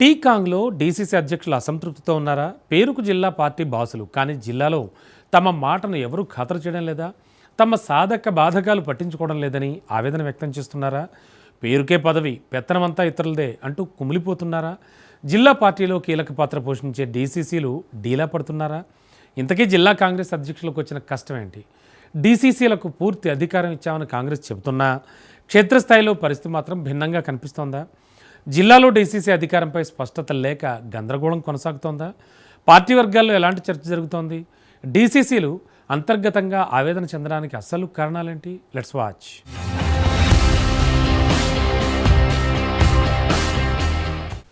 టీకాంగ్లో DCC అధ్యక్షులు అసంతృప్తితో ఉన్నారా? పేరుకు జిల్లా పార్టీ బాసులు, కానీ జిల్లాలో తమ మాటను ఎవరూ ఖాతరు చేయడం లేదా? తమ సాధక బాధకాలు పట్టించుకోవడం లేదని ఆవేదన వ్యక్తం చేస్తున్నారా? పేరుకే పదవి, పెత్తనమంతా ఇతరులదే అంటూ కుమిలిపోతున్నారా? జిల్లా పార్టీలో కీలక పాత్ర పోషించే డీసీసీలు డీలా పడుతున్నారా? ఇంతకీ జిల్లా కాంగ్రెస్ అధ్యక్షులకు వచ్చిన కష్టం ఏంటి? డీసీసీలకు పూర్తి అధికారం ఇచ్చామని కాంగ్రెస్ చెబుతున్నా క్షేత్రస్థాయిలో పరిస్థితి మాత్రం భిన్నంగా కనిపిస్తోందా? జిల్లాలో డీసీసీ అధికారంపై స్పష్టత లేక గందరగోళం కొనసాగుతోందా? పార్టీ వర్గాల్లో ఎలాంటి చర్చ జరుగుతోంది? డీసీసీలు అంతర్గతంగా ఆవేదన చెందడానికి అసలు కారణాలేంటి? Let's watch.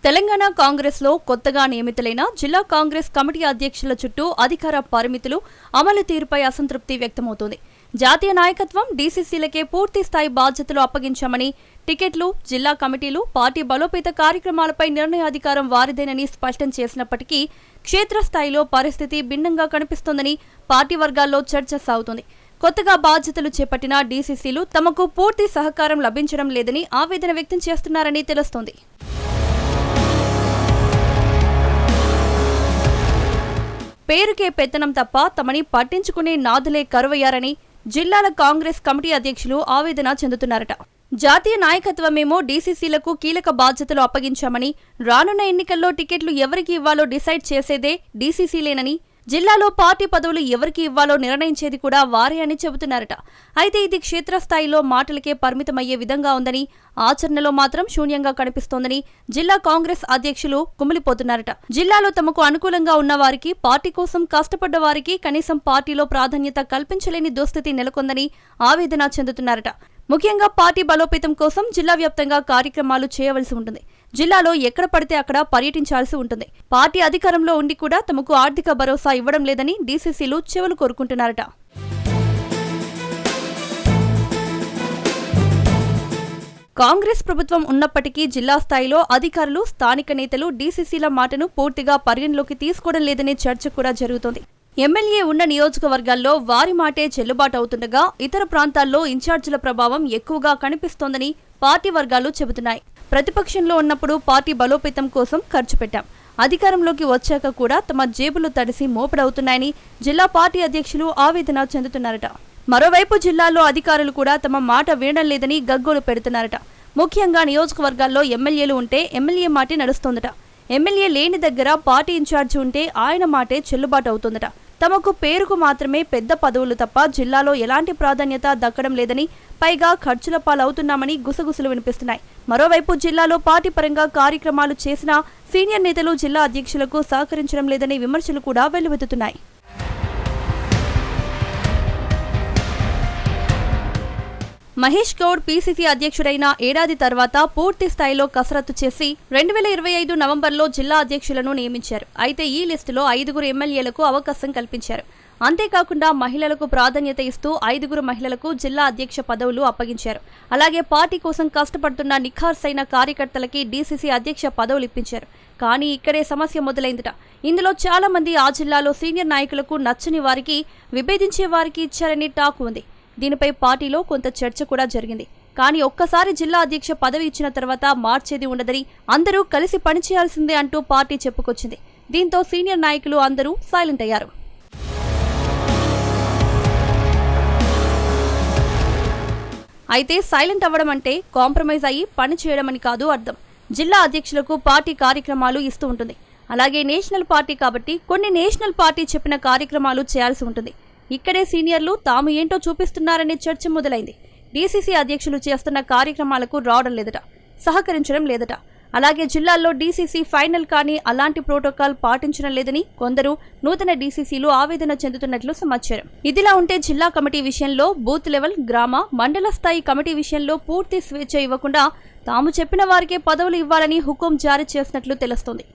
తెలంగాణ కాంగ్రెస్లో కొత్తగా నియమితులైన జిల్లా కాంగ్రెస్ కమిటీ అధ్యక్షుల చుట్టూ అధికార పరిమితులు, అమలు తీరుపై అసంతృప్తి వ్యక్తమవుతోంది. జాతీయ నాయకత్వం డీసీసీలకే పూర్తి స్థాయి బాధ్యతలు అప్పగించామని, టికెట్లు, జిల్లా కమిటీలు, పార్టీ బలోపేత కార్యక్రమాలపై నిర్ణయాధికారం వారిదేనని స్పష్టం చేసినప్పటికీ క్షేత్రస్థాయిలో పరిస్థితి భిన్నంగా కనిపిస్తోందని పార్టీ వర్గాల్లో చర్చ సాగుతోంది. కొత్తగా బాధ్యతలు చేపట్టిన డీసీసీలు తమకు పూర్తి సహకారం లభించడం లేదని ఆవేదన వ్యక్తం చేస్తున్నారని తెలుస్తోంది. పేరుకే పెత్తనం తప్ప తమని పట్టించుకునే నాదులే కరువయ్యారని జిల్లాల కాంగ్రెస్ కమిటీ అధ్యక్షులు ఆవేదన చెందుతున్నారట. జాతీయ నాయకత్వమేమో డీసీసీలకు కీలక బాధ్యతలు అప్పగించామని, రానున్న ఎన్నికల్లో టికెట్లు ఎవరికి ఇవ్వాలో డిసైడ్ చేసేదే డీసీసీలేనని, జిల్లాలో పార్టీ పదవులు ఎవరికి ఇవ్వాలో నిర్ణయించేది కూడా వారే అని చెబుతున్నారట. అయితే ఇది క్షేత్రస్థాయిలో మాటలకే పరిమితమయ్యే విధంగా ఉందని, ఆచరణలో మాత్రం శూన్యంగా కనిపిస్తోందని జిల్లా కాంగ్రెస్ అధ్యక్షులు కుమిలిపోతున్నారట. జిల్లాలో తమకు అనుకూలంగా ఉన్న వారికి, పార్టీ కోసం కష్టపడ్డ వారికి కనీసం పార్టీలో ప్రాధాన్యత కల్పించలేని దుస్థితి నెలకొందని ఆవేదన చెందుతున్నారట. ముఖ్యంగా పార్టీ బలోపేతం కోసం జిల్లా వ్యాప్తంగా కార్యక్రమాలు చేయవలసి ఉంటుంది. జిల్లాలో ఎక్కడ పడితే అక్కడ పర్యటించాల్సి ఉంటుంది. పార్టీ అధికారంలో ఉండి కూడా తమకు ఆర్థిక భరోసా ఇవ్వడం లేదని డీసీసీలు చెవులు కోరుకుంటున్నారట. కాంగ్రెస్ ప్రభుత్వం ఉన్నప్పటికీ జిల్లా స్థాయిలో అధికారులు, స్థానిక నేతలు డీసీసీల మాటను పూర్తిగా పరిగణలోకి తీసుకోవడం లేదనే చర్చ కూడా జరుగుతోంది. ఎమ్మెల్యే ఉన్న నియోజకవర్గాల్లో వారి మాటే చెల్లుబాటు అవుతుండగా ఇతర ప్రాంతాల్లో ఇన్ఛార్జీల ప్రభావం ఎక్కువగా కనిపిస్తోందని పార్టీ వర్గాలు చెబుతున్నాయి. ప్రతిపక్షంలో ఉన్నప్పుడు పార్టీ బలోపేతం కోసం ఖర్చు పెట్టాం, అధికారంలోకి వచ్చాక కూడా తమ జేబులు తడిసి మోపడవుతున్నాయని జిల్లా పార్టీ అధ్యక్షులు ఆవేదన చెందుతున్నారట. మరోవైపు జిల్లాలో అధికారులు కూడా తమ మాట వినడం లేదని గగ్గోలు పెడుతున్నారట. ముఖ్యంగా నియోజకవర్గాల్లో ఎమ్మెల్యేలు ఉంటే ఎమ్మెల్యే మాటే నడుస్తోందట. ఎమ్మెల్యే లేని దగ్గర పార్టీ ఇన్ఛార్జి ఉంటే ఆయన మాటే చెల్లుబాటు అవుతోందట. తమకు పేరుకు మాత్రమే పెద్ద పదవులు తప్ప జిల్లాలో ఎలాంటి ప్రాధాన్యత దక్కడం లేదని, పైగా ఖర్చుల పాలవుతున్నామని గుసగుసలు వినిపిస్తున్నాయి. మరోవైపు జిల్లాలో పార్టీ పరంగా కార్యక్రమాలు చేసినా సీనియర్ నేతలు జిల్లా అధ్యక్షులకు సహకరించడం లేదనే విమర్శలు కూడా వెల్లువెత్తుతున్నాయి. మహేష్ గౌడ్ పీసీసీ అధ్యక్షుడైన ఏడాది తర్వాత పూర్తి స్థాయిలో కసరత్తు చేసి 2025 నవంబర్లో జిల్లా అధ్యక్షులను నియమించారు. అయితే ఈ లిస్టులో 5 ఎమ్మెల్యేలకు అవకాశం కల్పించారు. అంతేకాకుండా మహిళలకు ప్రాధాన్యత ఇస్తూ 5 మహిళలకు జిల్లా అధ్యక్ష పదవులు అప్పగించారు. అలాగే పార్టీ కోసం కష్టపడుతున్న నిఖార్సైన కార్యకర్తలకి డీసీసీ అధ్యక్ష పదవులు ఇప్పించారు. కానీ ఇక్కడే సమస్య మొదలైందట. ఇందులో చాలా మంది ఆ జిల్లాలో సీనియర్ నాయకులకు నచ్చని వారికి, విభేదించే వారికి ఇచ్చారని టాక్ ఉంది. దీనిపై పార్టీలో కొంత చర్చ కూడా జరిగింది. కానీ ఒక్కసారి జిల్లా అధ్యక్ష పదవి ఇచ్చిన తర్వాత మార్చేది ఉండదని, అందరూ కలిసి పనిచేయాల్సిందే అంటూ పార్టీ చెప్పుకొచ్చింది. దీంతో సీనియర్ నాయకులు అందరూ సైలెంట్ అయ్యారు. అయితే సైలెంట్ అవ్వడం అంటే కాంప్రమైజ్ అయ్యి పని చేయడమని కాదు అర్థం. జిల్లా అధ్యక్షులకు పార్టీ కార్యక్రమాలు ఇస్తూ ఉంటుంది. అలాగే నేషనల్ పార్టీ కాబట్టి కొన్ని నేషనల్ పార్టీ చెప్పిన కార్యక్రమాలు చేయాల్సి ఉంటుంది. ఇక్కడే సీనియర్లు తాము ఏంటో చూపిస్తున్నారనే చర్చ మొదలైంది. డీసీసీ అధ్యక్షులు చేస్తున్న కార్యక్రమాలకు రావడం లేదట, సహకరించడం లేదట. అలాగే జిల్లాల్లో డీసీసీ ఫైనల్ కానీ అలాంటి ప్రోటోకాల్ పాటించడం లేదని కొందరు నూతన డీసీసీలు ఆవేదన చెందుతున్నట్లు సమాచారం. ఇదిలా ఉంటే జిల్లా కమిటీ విషయంలో బూత్ లెవెల్, గ్రామ, మండల స్థాయి కమిటీ విషయంలో పూర్తి స్వేచ్ఛ ఇవ్వకుండా తాము చెప్పిన వారికే పదవులు ఇవ్వాలని హుకుం జారీ చేసినట్లు తెలుస్తోంది.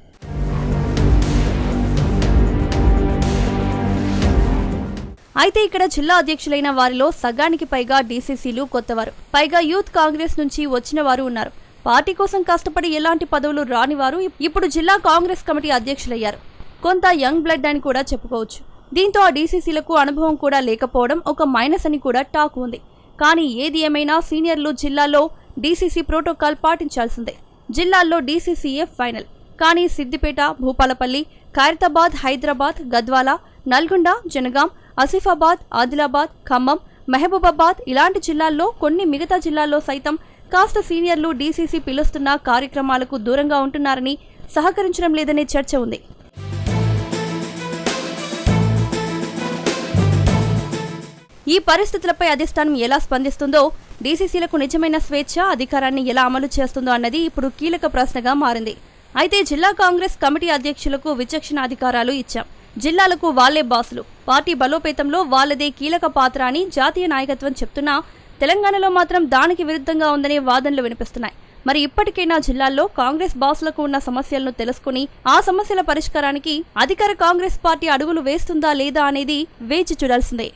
అయితే ఇక్కడ జిల్లా అధ్యక్షులైన వారిలో సగానికి పైగా డీసీసీలు కొత్తవారు, పైగా యూత్ కాంగ్రెస్ నుంచి వచ్చిన వారు ఉన్నారు. పార్టీ కోసం కష్టపడి ఎలాంటి పదవులు రానివారు ఇప్పుడు జిల్లా కాంగ్రెస్ కమిటీ అధ్యక్షులయ్యారు. కొంత యంగ్ బ్లడ్ అని కూడా చెప్పుకోవచ్చు. దీంతో ఆ డీసీసీలకు అనుభవం కూడా లేకపోవడం ఒక మైనస్ అని కూడా టాక్ ఉంది. కానీ ఏది ఏమైనా సీనియర్లు జిల్లాలో డీసీసీ ప్రోటోకాల్ పాటించాల్సిందే. జిల్లాల్లో డీసీసీఏ ఫైనల్. కానీ సిద్దిపేట, భూపాలపల్లి, ఖైరతాబాద్, హైదరాబాద్, గద్వాల, నల్గొండ, జనగాం, ఆసిఫాబాద్, ఆదిలాబాద్, ఖమ్మం, మహబూబాబాద్ ఇలాంటి జిల్లాల్లో కొన్ని మిగతా జిల్లాల్లో సైతం కాస్త సీనియర్లు డీసీసీ పిలుస్తున్న కార్యక్రమాలకు దూరంగా ఉంటున్నారని, సహకరించడం లేదనే చర్చ ఉంది. ఈ పరిస్థితులపై అధిష్టానం ఎలా స్పందిస్తుందో, డీసీసీలకు నిజమైన స్వేచ్ఛ, అధికారాన్ని ఎలా అమలు చేస్తుందో అన్నది ఇప్పుడు కీలక ప్రశ్నగా మారింది. అయితే జిల్లా కాంగ్రెస్ కమిటీ అధ్యక్షులకు విచక్షణ అధికారాలు ఇచ్చాం, జిల్లాలకు వాళ్లే బాసులు, పార్టీ బలోపేతంలో వాళ్లదే కీలక పాత్ర అని జాతీయ నాయకత్వం చెప్తున్నా తెలంగాణలో మాత్రం దానికి విరుద్ధంగా ఉందనే వాదనలు వినిపిస్తున్నాయి. మరి ఇప్పటికైనా జిల్లాల్లో కాంగ్రెస్ బాసులకు ఉన్న సమస్యలను తెలుసుకుని ఆ సమస్యల పరిష్కారానికి అధికార కాంగ్రెస్ పార్టీ అడుగులు వేస్తుందా లేదా అనేది వేచి చూడాల్సిందే.